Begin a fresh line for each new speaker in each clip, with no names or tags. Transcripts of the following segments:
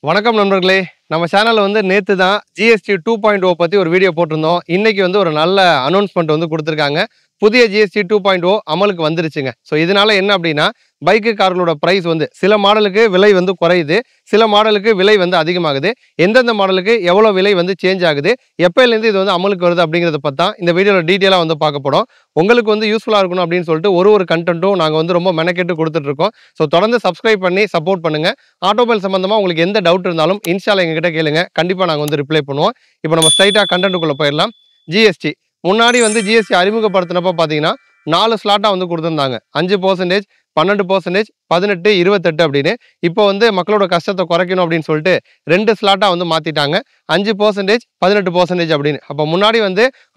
வணக்கம் நண்பர்களே. நம்ம சேனல்ல நேத்து தான் GST 2.0 பத்தி ஒரு வீடியோ போட்டிருந்தோம். இன்னைக்கு ஒரு நல்ல அனௌன்ஸ்மென்ட் குடுத்திருக்காங்க. புதிய GST 2.0 அமலுக்கு வந்துருச்சுங்க. ஸோ இதனால என்ன அப்படின்னா, பைக்கு கார்களோட பிரைஸ் சில மாடலுக்கு விலை குறையுது, சில மாடலுக்கு விலை அதிகமாகுது. எந்தெந்த மாடலுக்கு எவ்வளோ விலை சேஞ்ச் ஆகுது, எப்பயிலேருந்து இது அமலுக்கு வருது அப்படிங்கிறத பற்றி தான் இந்த வீடியோவில் டீட்டெயிலாக பார்க்க போகிறோம். உங்களுக்கு யூஸ்ஃபுல்லாக இருக்கணும் அப்படின்னு சொல்லிட்டு ஒரு கண்டென்ட்டும் நாங்கள் ரொம்ப மெனக்கெட்டு கொடுத்துட்ருக்கோம். ஸோ தொடர்ந்து சப்ஸ்கிரைப் பண்ணி சப்போர்ட் பண்ணுங்கள். ஆட்டோமொபைல் சம்மந்தமாக உங்களுக்கு எந்த டவுட் இருந்தாலும் இன்ஸ்டால எங்ககிட்ட கேளுங்க, கண்டிப்பாக நாங்கள் ரிப்ளை பண்ணுவோம். இப்போ நம்ம ஸ்ட்ரைட்டாக கண்டென்ட்டுக்குள்ளே போயிடலாம். GST முன்னாடி GST அறிமுகப்படுத்தினப்போ பார்த்தீங்கன்னா 4 ஸ்லாட்டாக கொடுத்துருந்தாங்க. 5%, 12%, 18, 28 அப்படின்னு. இப்போ மக்களோட கஷ்டத்தை குறைக்கணும் அப்படின்னு சொல்லிட்டு 2 ஸ்லாட்டாக மாற்றிட்டாங்க. 5%, 18% அப்படின்னு. அப்போ முன்னாடி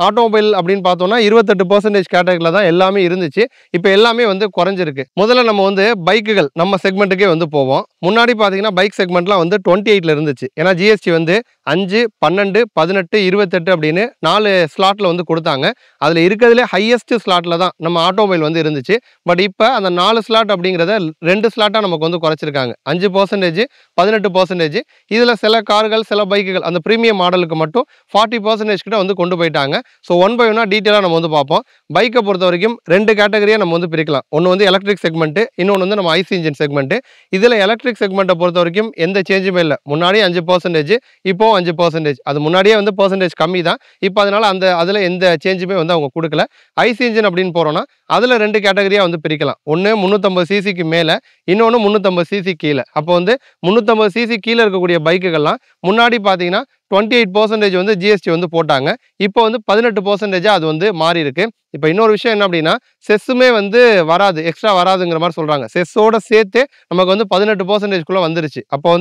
ஆட்டோமொபைல் அப்படின்னு பார்த்தோம்னா 28% கேட்டகரியில் தான் எல்லாமே இருந்துச்சு. இப்போ எல்லாமே குறைஞ்சிருக்கு. முதல்ல நம்ம பைக்குகள் நம்ம செக்மெண்ட்டுக்கே போவோம். முன்னாடி பார்த்தீங்கன்னா பைக் செக்மெண்ட்லாம் 28ல் இருந்துச்சு. ஏன்னா GST 5, 12, 18, 28 அப்படின்னு 4 ஸ்லாட்டில் கொடுத்தாங்க. அதில் இருக்கிறதுலே ஹையஸ்ட் ஸ்லாட்டில் தான் நம்ம ஆட்டோமொபைல் இருந்துச்சு. பட் இப்போ அந்த 4 ஸ்லாட் அப்படிங்கிறத 2 ஸ்லாட்டாக நமக்கு குறைச்சிருக்காங்க. 5%, 18%. இதில் சில கார்கள் சில பைக்குகள் அந்த ப்ரீமியம் மாடலுக்கு மட்டும் 40% கிட்ட கொண்டு போயிட்டாங்க. ஸோ ஒன் பை ஒன்னாக டீட்டெயிலாக நம்ம பார்ப்போம். பைக்கை பொறுத்த வரைக்கும் 2 கேட்டகரியாக நம்ம பிரிக்கலாம். ஒன்று எலக்ட்ரிக் செக்மெண்ட்டு, இன்னொன்று நம்ம ஐசி இன்ஜின் செக்மெண்ட்டு. இதில் எலக்ட்ரிக் செக்மெண்ட்டை பொறுத்த வரைக்கும் எந்த சேஞ்சுமே இல்லை. முன்னாடி 5%, இப்போ 5%. அது முன்னாடியே பர்சன்டேஜ் கம்மி தான். இப்போ அதனால அதில் எந்த சேஞ்சுமே அவங்க கொடுக்கல. ஐசி இன்ஜின் அப்படின்னு போகிறோன்னா அதில் 2 கேட்டகரியாக பிரிக்கலாம். ஒன்று 350 சிசிக்கு மேலே, இன்னொன்று 350 சிசி கீழே. அப்போ 350 சிசி கீழே இருக்கக்கூடிய பைக்குகள்லாம் முன்னாடி பார்த்தீங்கன்னா 28% GST போட்டாங்க. இப்போ 18% அது மாறி இருக்கு. இப்போ இன்னொரு விஷயம் என்ன அப்படின்னா, செஸ்ஸுமே வராது, எக்ஸ்ட்ரா வராதுங்கிற மாதிரி சொல்கிறாங்க. செஸ்ஸோட சேர்த்து நமக்கு 18%க்குள்ளே வந்துருச்சு. அப்போ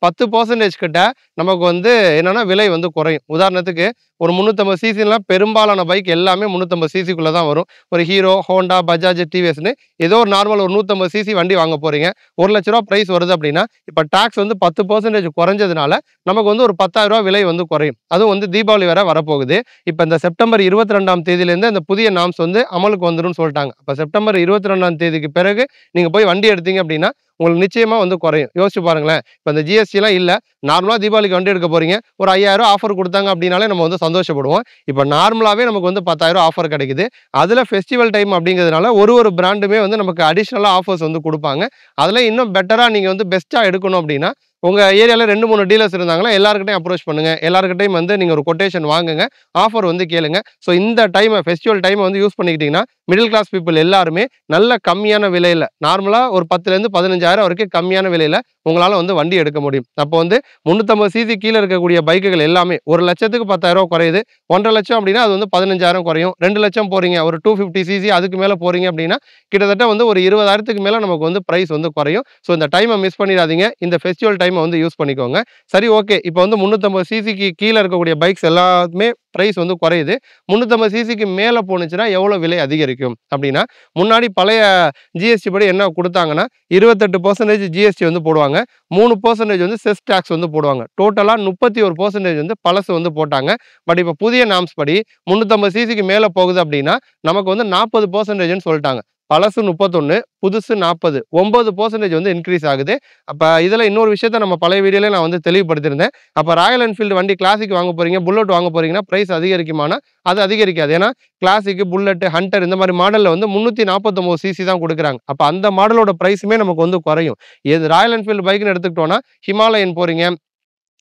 10% கிட்ட நமக்கு என்னென்னா விலை குறையும். உதாரணத்துக்கு ஒரு 350 சிசிலாம் பெரும்பாலான பைக் எல்லாமே 350 சிசிக்குள்ளே தான் வரும். ஒரு ஹீரோ, ஹோண்டா, பஜாஜ், டிவிஎஸ்னு ஏதோ ஒரு நார்மல் ஒரு 150 சிசி வண்டி வாங்க போகிறீங்க, 1 லட்ச ரூபா ப்ரைஸ் வருது அப்படின்னா, இப்போ டேக்ஸ் 10% குறைஞ்சதுனால நமக்கு ஒரு 10,000 ரூபா விலை குறையும். அதுவும் தீபாவளி வேற வரப்போகுது. இப்போ இந்த செப்டம்பர் 22ஆம் தேதியிலேருந்து அந்த புதிய நாம்ஸ் அமலுக்கு வந்துடும் சொல்லிட்டாங்க. அப்போ செப்டம்பர் 22ஆம் தேதிக்கு பிறகு நீங்கள் போய் வண்டி எடுத்தீங்க அப்படின்னா உங்களுக்கு நிச்சயமாக குறையும். யோசிச்சு பாருங்களேன். இப்போ இந்த ஜிஎஸ்டிலாம் இல்லை, நார்மலாக தீபாவளிக்கு வண்டி எடுக்க போகிறீங்க, ஒரு 5,000 ஆஃபர் கொடுத்தாங்க அப்படின்னாலே நம்ம சந்தோஷப்படுவோம். இப்போ நார்மலாகவே நமக்கு 10,000 ஆஃபர் கிடைக்குது. அதில் ஃபெஸ்டிவல் டைம் அப்படிங்கிறதுனால ஒரு பிராண்டுமே நமக்கு அடிஷ்னலாக ஆஃபர்ஸ் கொடுப்பாங்க. அதில் இன்னும் பெட்டராக நீங்கள் பெஸ்ட்டாக எடுக்கணும் அப்படின்னா உங்கள் ஏரியாவில் 2-3 டீலர்ஸ் இருந்தாங்கன்னா எல்லாருக்கிட்டையும் அப்ரோச் பண்ணுங்கள். எல்லாருக்கிட்டையும் நீங்கள் ஒரு கொட்டேஷன் வாங்குங்க, ஆஃபர் கேளுங்க. ஸோ இந்த டைமை ஃபெஸ்டிவல் டைமை யூஸ் பண்ணிக்கிட்டிங்கன்னா மிடில் கிளாஸ் பீப்புள் எல்லாருமே நல்ல கம்மியான விலையில், நார்மலாக ஒரு 10,000 15,000 வரைக்கும் கம்மியான விலையில் உங்களால் வண்டி எடுக்க முடியும். அப்போ 350 சிசி கீழே இருக்கக்கூடிய பைக்குகள் எல்லாமே 1 லட்சத்துக்கு 10,000 ரூபா குறையுது. 1.5 லட்சம் அப்படின்னா அது 15,000 குறையும். 2 லட்சம் போகிறீங்க, ஒரு 250 சிசி அதுக்கு மேலே போகிறீங்க அப்படின்னா கிட்டத்தட்ட ஒரு 20,000க்கு மேலே நமக்கு ப்ரைஸ் குறையும். ஸோ இந்த டைமை மிஸ் பண்ணிடாதீங்க. இந்த ஃபெஸ்டிவல் டைமை யூஸ் பண்ணிக்கோங்க. சரி, ஓகே. இப்போ 350 சிசிக்கு கீழே இருக்கக்கூடிய பைக்ஸ் எல்லாமே ப்ரைஸ் குறையுது. 350 சிசிக்கு மேலே போணுச்சுன்னா எவ்வளோ விலை அதிகரிக்கும் அப்படின்னா, முன்னாடி பழைய ஜிஎஸ்டி படி என்ன கொடுத்தாங்கன்னா 28% ஜிஎஸ்டி போடுவாங்க, 3% செஸ் டேக்ஸ் போடுவாங்க. டோட்டலாக 31% பழசு போட்டாங்க. பட் இப்போ புதிய நாம்ஸ் படி 350 சிசிக்கு மேலே போகுது அப்படின்னா நமக்கு 40% சொல்லிட்டாங்க. பழசு 31, புதுசு 40, 9% இன்க்ரீஸ் ஆகுது. அப்போ இதில் இன்னொரு விஷயத்த நம்ம பழைய வீடியோவில் நான் தெளிவுபடுத்தியிருந்தேன். அப்போ ராயல் என்ஃபீல்டு வண்டி கிளாசிக் வாங்க போகிறீங்க, புல்லட் வாங்க போகிறீங்கன்னா ப்ரைஸ் அதிகரிக்குமானா அது அதிகரிக்காது. ஏன்னா கிளாசிக், புல்லட், ஹண்டர் இந்த மாதிரி மாடலில் 349 சிசி தான் கொடுக்குறாங்க. அப்போ அந்த மாடலோட ப்ரைஸுமே நமக்கு குறையும். இது ராயல் என்ஃபீல்டு பைக்குன்னு எடுத்துக்கிட்டோன்னா ஹிமாலயன் போகிறீங்க,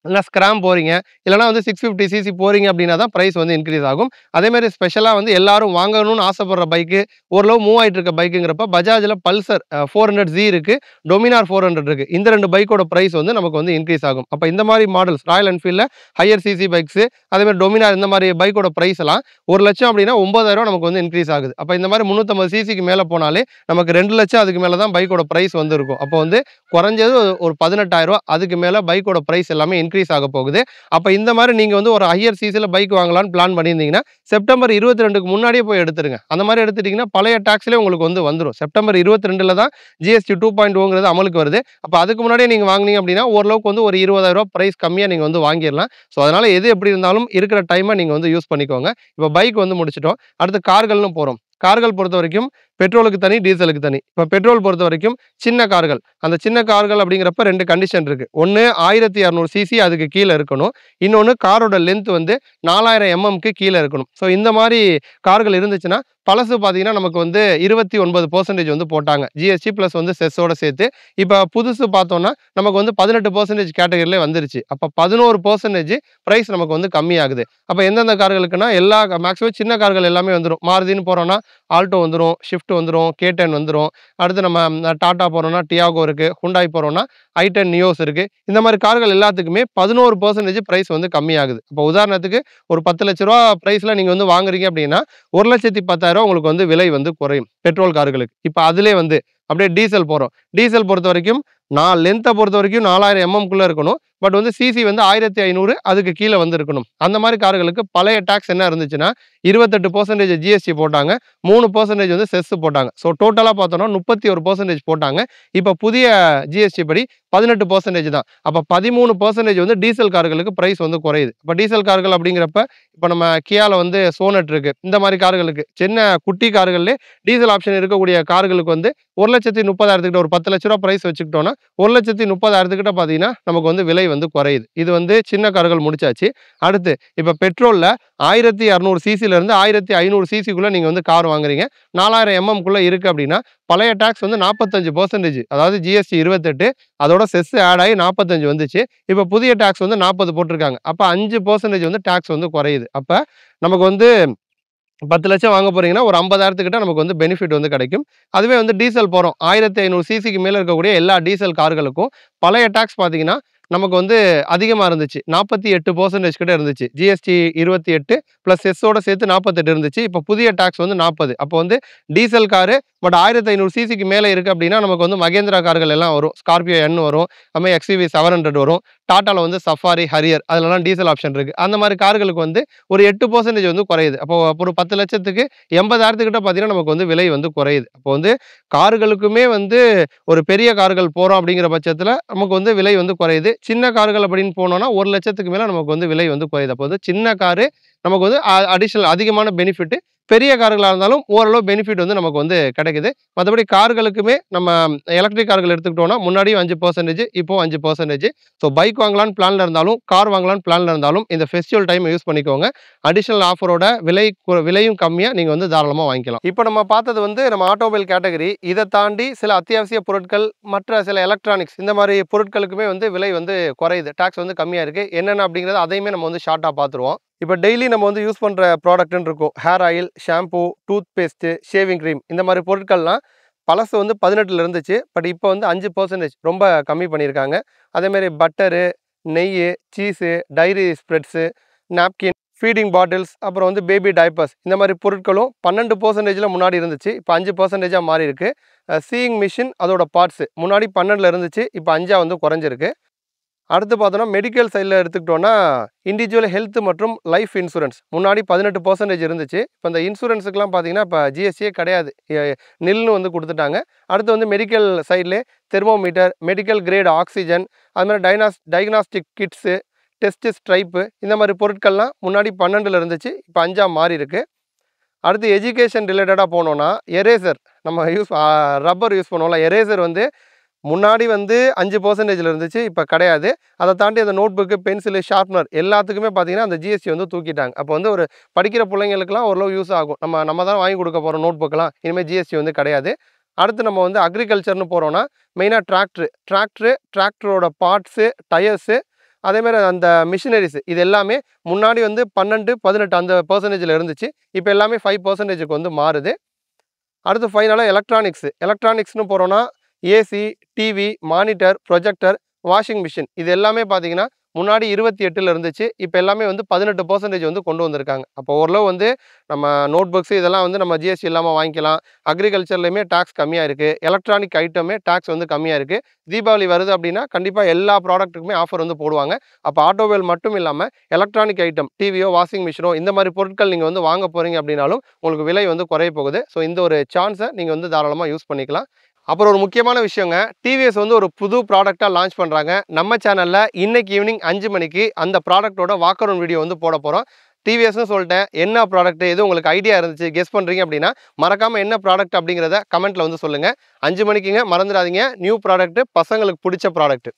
இல்லைனா ஸ்கிராம் போகிறீங்க, இல்லைனா 650 சிசி போகிறீங்க அப்படின்னா தான் ப்ரைஸ் இன்க்ரீஸ் ஆகும். அதேமாதிரி ஸ்பெஷலாக எல்லாரும் வாங்கணும்னு ஆசைப்படுற பைக்கு, ஓரளவு மூவ் ஆகிட்டு இருக்க பைக்குங்கிறப்ப பஜாஜில் பல்சர் 400Z இருக்குது, டொமினார் 400 இருக்குது. இந்த 2 பைக்கோட ப்ரைஸ் நமக்கு இன்க்ரீஸ் ஆகும். அப்போ இந்த மாதிரி மாடல்ஸ் ராயல் என்ஃபீல்டில் ஹையர் சிசி பைக்ஸு, அதேமாதிரி டொமினார் இந்த மாதிரி பைக்கோட ப்ரைஸ் எல்லாம் 1 லட்சம் அப்படின்னா 9,000 ரூபா நமக்கு இன்க்ரீஸ் ஆகுது. அப்போ இந்த மாதிரி 350 சிசிக்கு மேலே போனாலே நமக்கு 2 லட்சம் அதுக்கு மேலே தான் பைக்கோட ப்ரைஸ் இருக்கும். அப்போ குறைஞ்சது ஒரு 18,000 ரூபா அதுக்கு மேலே பைக்கோட ப்ரைஸ் எல்லாமே இன்க்ரீஸ் ஆக போகுது. அப்போ இந்த மாதிரி நீங்கள் ஒரு ஹையர் சிசியில் பைக் வாங்கலாம்னு பிளான் பண்ணியிருந்தீங்கன்னா செப்டம்பர் 22க்கு முன்னாடியே போய் எடுத்துருங்க. அந்த மாதிரி எடுத்துட்டிங்கன்னா பழைய டாக்ஸ்லேயே உங்களுக்கு வந்துடும். செப்டம்பர் 22ல் தான் GST 2.0ங்கிறது அமலுக்கு வருது. அப்போ அதுக்கு முன்னாடியே நீங்கள் வாங்கினீங்க அப்படின்னா ஓரளவுக்கு ஒரு 20,000 ரூபா ப்ரைஸ் கம்மியாக நீங்கள் வாங்கிடலாம். ஸோ அதனால் எது எப்படி இருந்தாலும் இருக்கிற டைமை நீங்கள் யூஸ் பண்ணிக்கோங்க. இப்போ பைக் முடிச்சிட்டோம், அடுத்து கார்கள்னு போகிறோம். கார்கள் பொறுத்த வரைக்கும் பெட்ரோலுக்கு தனி, டீசலுக்கு தனி. இப்ப பெட்ரோல் பொறுத்த வரைக்கும் சின்ன கார்கள். அந்த சின்ன கார்கள் அப்படிங்கிறப்ப 2 கண்டிஷன் இருக்கு. ஒண்ணு 1200 சிசி அதுக்கு கீழ இருக்கணும். இன்னொன்னு காரோட லென்த் வந்து 4000 எம்எம்க்கு கீழ இருக்கணும். ஸோ இந்த மாரி கார்கள் இருந்துச்சுன்னா, பழசு பார்த்தீங்கன்னா, நமக்கு வந்து 29% வந்து போட்டாங்க. ஜிஎஸ்டி பிளஸ் வந்து செஸ்ஸோட சேர்த்து. இப்ப புதுசு பார்த்தோம்னா, நமக்கு வந்து 18% கேட்டகரியிலே வந்துருச்சு. அப்ப 11% பிரைஸ் நமக்கு வந்து கம்மியாகுது. அப்ப எந்தெந்த கார்களுக்குன்னா, எல்லா மேக்ஸிமம் சின்ன கார்கள் எல்லாமே வந்துரும். மாருதின்னு போறோம்னா, ஆல்டோ வந்துரும், ஷிஃப்ட் வந்துரும், K10 வந்துரும். அடுத்து நம்ம டாடா போறோம்னா, டியாகோ இருக்கு. ஹுண்டாய் போறோம்னா, i10 நியோஸ் இருக்கு. இந்த மாரி கார்கள் எல்லாத்துக்குமே 11% பிரைஸ் வந்து கம்மியாகுது. அப்ப உதாரணத்துக்கு ஒரு ரூ. 10,00,000 பிரைஸ்ல நீங்க வந்து வாங்குறீங்க அப்படின்னா, ரூ. 1,10,000 உங்களுக்கு வந்து விலை வந்து குறையும். பெட்ரோல் கார்களுக்கு. இப்ப அதிலே வந்து அப்படியே டீசல் போறோம். டீசல் பொறுத்த வரைக்கும் லென்த்த பொறுத்த வரைக்கும் 4000 எம்எம்க்குள்ள இருக்கணும். பட் வந்து சிசி வந்து 1500 அதுக்கு கீழ வந்து இருக்கணும். அந்த மாரி கார்களுக்கு பழைய டாக்ஸ் என்ன இருந்துச்சுன்னா, 28% ஜிஎஸ்டி போட்டாங்க. 3% வந்து செஸ் போட்டாங்க. ஸோ டோட்டலா பார்த்தோம்னா 31% போட்டாங்க. இப்ப புதிய ஜிஎஸ்டி படி 18% தான். அப்ப 13% வந்து டீசல் கார்களுக்கு பிரைஸ் வந்து குறையுது. இப்ப டீசல் கார்கள் அப்படிங்கிறப்ப, இப்ப நம்ம கியால வந்து சோனட் இருக்கு. இந்த மாரி கார்களுக்கு சின்ன குட்டி கார்கள்லயே டீசல் ஆப்ஷன் இருக்கக்கூடிய கார்களுக்கு வந்து 1,30,000 கிட்ட ஒரு ரூ. 10,00,000 பிரைஸ் வச்சுக்கிட்டோம்னா, 1,30,000 கிட்ட பார்த்தீங்கன்னா, நமக்கு வந்து விலை வந்து குறையுது. இது வந்து சின்ன கார்கள் முடிச்சாச்சு. அடுத்து இப்ப பெட்ரோல்ல 1200 சிசில இருந்து 1500 சிசிக்குள்ள நீங்க வந்து கார் வாங்குறீங்க. 4000 எம்எம்க்குள்ள இருக்கு அப்படின்னா, பழைய டாக்ஸ் வந்து 45%. அதாவது ஜிஎஸ்டி 28 அதோட செஸ் ஆட் ஆகி 45 வந்துச்சு. இப்ப புதிய டாக்ஸ் வந்து 40 போட்டிருக்காங்க. அப்ப 5% வந்து டாக்ஸ் வந்து குறையுது. அப்ப நமக்கு வந்து 10,00,000 வாங்க போறீங்கன்னா, ஒரு 50,000 கிட்ட நமக்கு வந்து பெனிஃபிட் வந்து கிடைக்கும். அதுவே வந்து டீசல் போறோம். 1500 சிசிக்கு மேல இருக்கக்கூடிய எல்லா டீசல் கார்களுக்கும் பழைய டாக்ஸ் பார்த்தீங்கன்னா, நமக்கு வந்து அதிகமா இருந்துச்சு. 48% கிட்ட இருந்துச்சு. ஜிஎஸ்டி 28 பிளஸ் செஸ்ஸோட சேர்த்து 48 இருந்துச்சு. இப்ப புதிய டாக்ஸ் வந்து 40. அப்போ வந்து டீசல் காரு பட் 1500 சிசிக்கு மேல இருக்கு அப்படின்னா, நமக்கு வந்து மகேந்திரா கார்கள் எல்லாம் வரும். ஸ்கார்பியோ என் வரும். அதுமாரி எக்ஸ்யூவி 700 வரும். டாட்டால வந்து சஃபாரி, ஹரியர் அதுலலாம் டீசல் ஆப்ஷன் இருக்கு. அந்த மாரி கார்களுக்கு வந்து ஒரு 8% வந்து குறையுது. அப்போ ஒரு 10,00,000க்கு 80,000 கிட்ட பார்த்தீங்கன்னா, நமக்கு வந்து விலை வந்து குறையுது. அப்போ வந்து கார்களுக்குமே வந்து ஒரு பெரிய கார்கள் போறோம் அப்படிங்கிற பட்சத்துல நமக்கு வந்து விலை வந்து குறையுது. சின்ன கார்கள் அப்படின்னு போனோம்னா 1,00,000க்கு மேல நமக்கு வந்து விலை வந்து குறையுது. அப்போ வந்து சின்ன காரு நமக்கு வந்து அடிஷனல் அதிகமான பெனிஃபிட். பெரிய கார்களா இருந்தாலும் ஓரளவு பெனிஃபிட் வந்து நமக்கு வந்து கிடைக்குது. மத்தபடி கார்களுக்குமே நம்ம எலக்ட்ரிக் கார்கள் எடுத்துக்கிட்டோம்னா, முன்னாடியும் 5% இப்போ 5%. ஸோ பைக் வாங்கலாம்னு பிளான்ல இருந்தாலும், கார் வாங்கலாம்னு பிளான்ல இருந்தாலும் இந்த ஃபெஸ்டிவல் டைம் யூஸ் பண்ணிக்கோங்க. அடிஷனல் ஆஃபரோட விலையும் கம்மியா நீங்க வந்து தாராளமா வாங்கிக்கலாம். இப்போ நம்ம பார்த்தது வந்து நம்ம ஆட்டோமொபைல் கேட்டகரி. இத தாண்டி சில அத்தியாவசிய பொருட்கள், மற்ற சில எலக்ட்ரானிக்ஸ் இந்த மாரி பொருட்களுக்குமே வந்து விலை வந்து குறையுது. டாக்ஸ் வந்து கம்மியா இருக்கு. என்னென்ன அப்படிங்கிறது அதையுமே நம்ம வந்து ஷார்ட்டா பார்த்துருவோம். இப்போ டெய்லி நம்ம வந்து யூஸ் பண்ற ப்ராடக்ட்ன்னு இருக்கும். Hair oil, shampoo, toothpaste, shaving cream இந்த மாரி பொருட்கள்லாம் பழசு வந்து 18ல இருந்துச்சு. பட் இப்போ வந்து 5% ரொம்ப கம்மி பண்ணியிருக்காங்க. அதேமாரி பட்டரு, நெய்யு, cheese, dairy spreads, napkin, feeding bottles, அப்புறம் வந்து பேபி டைப்பர்ஸ் இந்த மாரி பொருட்களும் 12%ல முன்னாடி இருந்துச்சு. இப்போ 5%ஆ மாறி இருக்கு. சீயிங் மிஷின் அதோட பார்ட்ஸ் முன்னாடி 12ல இருந்துச்சு. இப்போ 5ஆ வந்து குறைஞ்சிருக்கு. அடுத்து பார்த்தோம்னா மெடிக்கல் சைடில் எடுத்துக்கிட்டோம்னா, இண்டிவிஜுவல் ஹெல்த் மற்றும் லைஃப் இன்சூரன்ஸ் முன்னாடி 18% இருந்துச்சு. இப்போ இந்த இன்சூரன்ஸுக்குலாம் பார்த்தீங்கன்னா, இப்போ ஜிஎஸ்டியே கிடையாது. நில்னு வந்து குடுத்துட்டாங்க. அடுத்து வந்து மெடிக்கல் சைட்லே தெர்மோமீட்டர், மெடிக்கல் கிரேட் ஆக்ஸிஜன், அது மாரி டயக்னாஸ்டிக் கிட்ஸு, டெஸ்ட் ஸ்ட்ரைப்பு இந்த மாரி பொருட்கள்லாம் முன்னாடி 12ல இருந்துச்சு. இப்போ 5ஆ மாறி இருக்கு. அடுத்து எஜுகேஷன் ரிலேட்டடா போனோம்னா, எரேசர் நம்ம ரப்பர் யூஸ் பண்ணுவோம்ல, எரேசர் வந்து முன்னாடி வந்து 5%ல இருந்துச்சு. இப்ப கிடையாது. அத தாண்டி அந்த நோட் புக், பென்சிலு, ஷார்ப்னர் எல்லாத்துக்குமே பார்த்தீங்கன்னா, அந்த ஜிஎஸ்டி வந்து தூக்கிட்டாங்க. அப்போ வந்து ஒரு படிக்கிற புள்ளைங்களுக்குலாம் ஓரளவு யூஸ் ஆகும். நம்ம தான் வாங்கி குடுக்க போறோம் நோட் புக்லாம். இனிமே ஜிஎஸ்டி வந்து கிடையாது. அடுத்து நம்ம வந்து அக்ரிகல்ச்சர்ன்னு போறோம்னா, மெயினா டிராக்டரோட பார்ட்ஸு, டயர்ஸு அதேமாரி அந்த மிஷினரிஸ் இது எல்லாமே முன்னாடி வந்து 12, 18 அந்த பெர்சன்டேஜ்ல இருந்துச்சு. இப்ப எல்லாமே 5%க்கு வந்து மாறுது. அடுத்து ஃபைனலா எலக்ட்ரானிக்ஸ்ன்னு போறோம்னா, AC, TV, monitor, projector, washing machine இது எல்லாமே பார்த்தீங்கன்னா, முன்னாடி 28ல இருந்துச்சு. இப்ப எல்லாமே வந்து 18% வந்து கொண்டு வந்திருக்காங்க. அப்போ ஓரளவு வந்து நம்ம நோட் புக்ஸ் இதெல்லாம் வந்து நம்ம ஜிஎஸ்டி இல்லாம வாங்கிக்கலாம். அக்ரிகல்ச்சர்லயுமே டாக்ஸ் கம்மியா இருக்கு. எலக்ட்ரானிக் ஐட்டமே டாக்ஸ் வந்து கம்மியா இருக்கு. தீபாவளி வருது அப்படின்னா, கண்டிப்பா எல்லா ப்ராடக்ட்டுக்குமே ஆஃபர் வந்து போடுவாங்க. அப்ப ஆட்டோமொபைல் மட்டும் இல்லாம எலக்ட்ரானிக் ஐட்டம் டிவியோ, வாஷிங் மிஷினோ இந்த மாரி பொருட்கள் நீங்க வந்து வாங்க போறீங்க அப்படின்னாலும், உங்களுக்கு விலை வந்து குறைய போகுது. ஸோ இந்த ஒரு சான்ஸ நீங்க வந்து தாராளமா யூஸ் பண்ணிக்கலாம். அப்புறம் ஒரு முக்கியமான விஷயங்க, டிவிஎஸ் வந்து ஒரு புது ப்ராடக்ட்டா லான்ச் பண்றாங்க. நம்ம சேனல்ல இன்னைக்கு ஈவினிங் 5 மணிக்கு அந்த ப்ராடக்ட்டோட வாக்கரவுண்ட் வீடியோ வந்து போட போறோம். டிவிஎஸ்னு சொல்லிட்டேன். என்ன ப்ராடக்ட் எது உங்களுக்கு ஐடியா இருந்துச்சு கெஸ் பண்ணுறீங்க அப்படின்னா மறக்காமல் என்ன ப்ராடக்ட் அப்படிங்கிறத கமெண்ட்டில் வந்து சொல்லுங்கள். 5 மணிக்குங்க மறந்துடாதீங்க. நியூ ப்ராடக்ட், பசங்களுக்கு பிடிச்ச ப்ராடக்ட்.